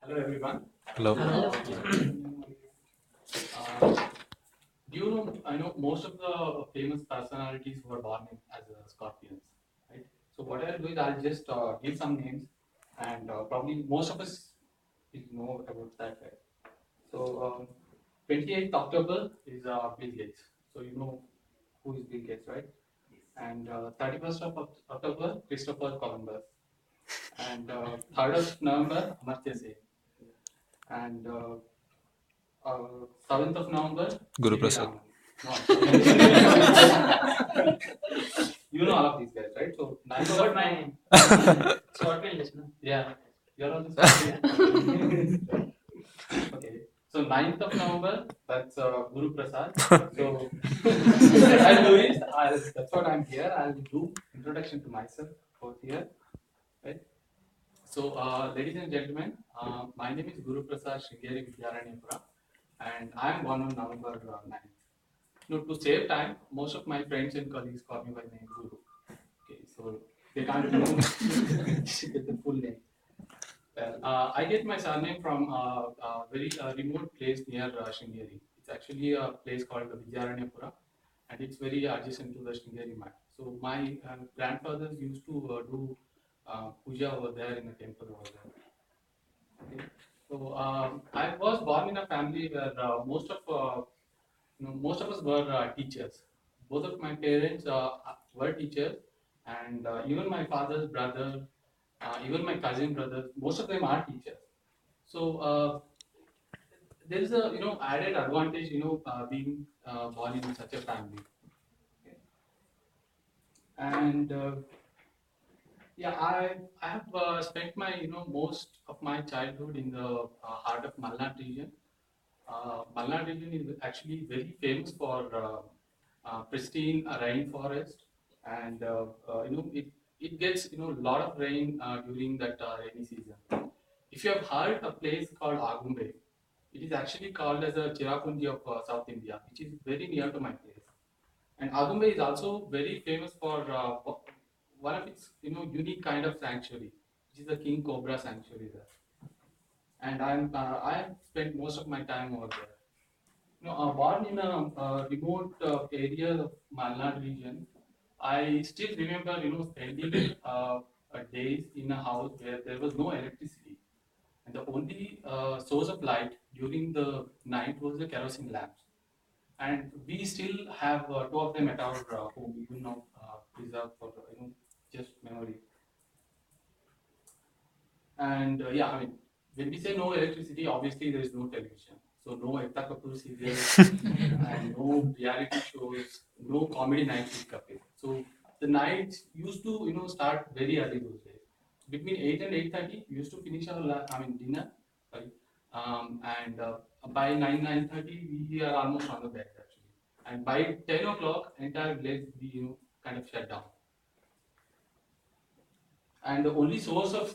Hello everyone. Hello. Do you know? I know most of the famous personalities who are born as scorpions, right? So what I'll do is I'll just give some names, and probably most of us will know about that, right? So 28th October is Bill Gates. So you know who is Bill Gates, right? And 31st of October, Christopher Columbus, and 3rd of November, Amartya Sen, and 7th of November, C.V. Guruprasad. Raman. No, you know all of these guys, right? So 9th of Forgot my November. name. Shortly listen. Yeah, you're on this. Okay. So 9th of November, that's Guru Prasad. So I'll do it. That's what I'm here. I'll do introduction to myself both here, right? So, ladies and gentlemen, my name is Guru Prasad Shringeri Vidyaranipura, and I'm born on November 9th. Now, to save time, most of my friends and colleagues call me by name Guru. Okay, so they can't know get the full name. Well, I get my surname from a very remote place near Shringeri. It's actually a place called Vidyaranipura, and it's very adjacent to the Shringeri Mat. So my grandfathers used to do puja over there in a temple over there. Okay. So I was born in a family where most of us were teachers. Both of my parents were teachers, and even my father's brother, even my cousin brothers, most of them are teachers. So there is a added advantage being born in such a family. Okay. And yeah, I have spent my most of my childhood in the heart of Malnad region. Malnad region is actually very famous for pristine rainforest, and it gets a lot of rain during that rainy season. If you have heard a place called Agumbe, it is actually called as a Chirapundi of South India, which is very near to my place. And Agumbe is also very famous for one of its unique kind of sanctuary, which is the king cobra sanctuary there. And I've spent most of my time over there. Born in a remote area of Malnad region, I still remember spending days in a house where there was no electricity, and the only source of light during the night was the kerosene lamps. And we still have two of them at our home, even now preserved for just memory. And yeah, I mean, when we say no electricity, obviously there is no television. So no Ekta Kapoor serials and no reality shows, no comedy nights with Kapil. So the nights used to start very early those days. Between 8 and 8:30, we used to finish our dinner, right? And by 9:30, we are almost on the bed actually. And by 10 o'clock, entire village we kind of shut down. And the only source of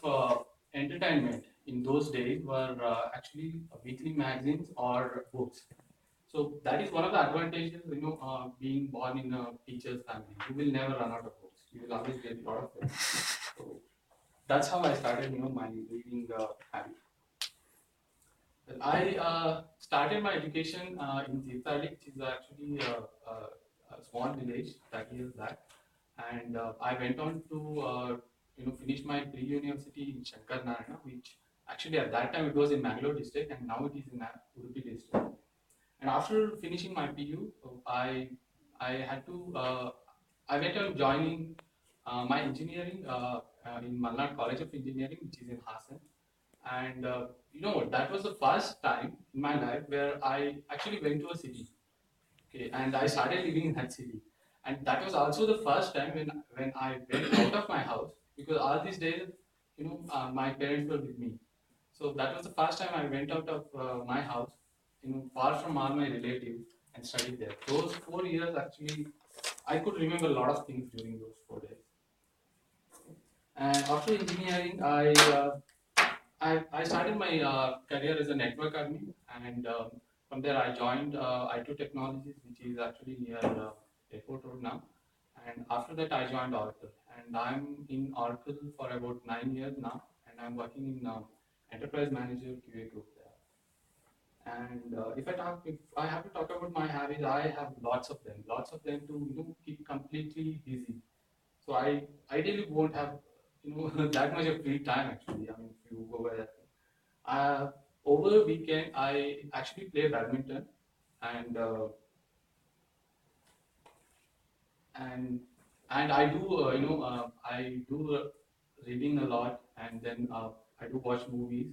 entertainment in those days were actually weekly magazines or books. So that is one of the advantages, being born in a teacher's family. You will never run out of books. You will always get a lot of them. So that's how I started, my reading habit. Well, I started my education in Tirthali, which is actually a small village 30 years back, and I went on to finish my pre-university in Shankar Narayana, which actually at that time it was in Mangalore district, and now it is in Udupi district. And after finishing my PU, I had to I went on joining my engineering in Malnad College of Engineering, which is in Hassan. And you know what? That was the first time in my life where I actually went to a city. Okay, and I started living in that city. And that was also the first time when I went out of my house, because all these days, my parents were with me. So that was the first time I went out of my house, far from all my relatives, and studied there. Those 4 years actually, I could remember a lot of things during those 4 days. And after engineering, I started my career as a network admin, and from there I joined I2 Technologies, which is actually near Airport Road now. And after that, I joined Oracle, and I'm in Oracle for about 9 years now, and I'm working in enterprise manager QA group there. And if I have to talk about my habits, I have lots of them to keep completely busy. So I ideally won't have that much of free time actually. I mean, if you go by that. Over the weekend, I actually play badminton, and and I do I do reading a lot, and then I do watch movies,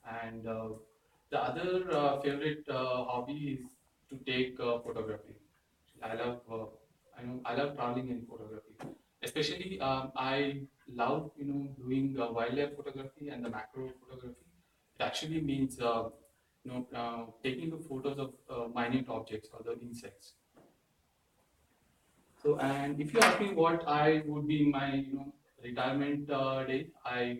and the other favorite hobby is to take photography. I love I love traveling in photography, especially I love doing wildlife photography and the macro photography. It actually means taking the photos of minute objects or the insects. So, and if you ask me what I would be in my retirement days, I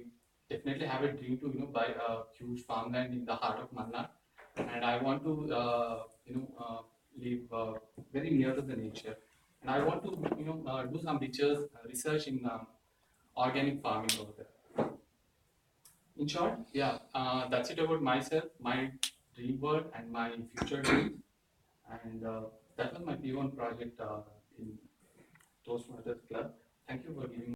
definitely have a dream to buy a huge farmland in the heart of Malnad, and I want to live very near to the nature, and I want to do some research in organic farming over there. In short, yeah, that's it about myself, my dream world, and my future dreams, and that was my P1 project in Toastmasters Club. Thank you for giving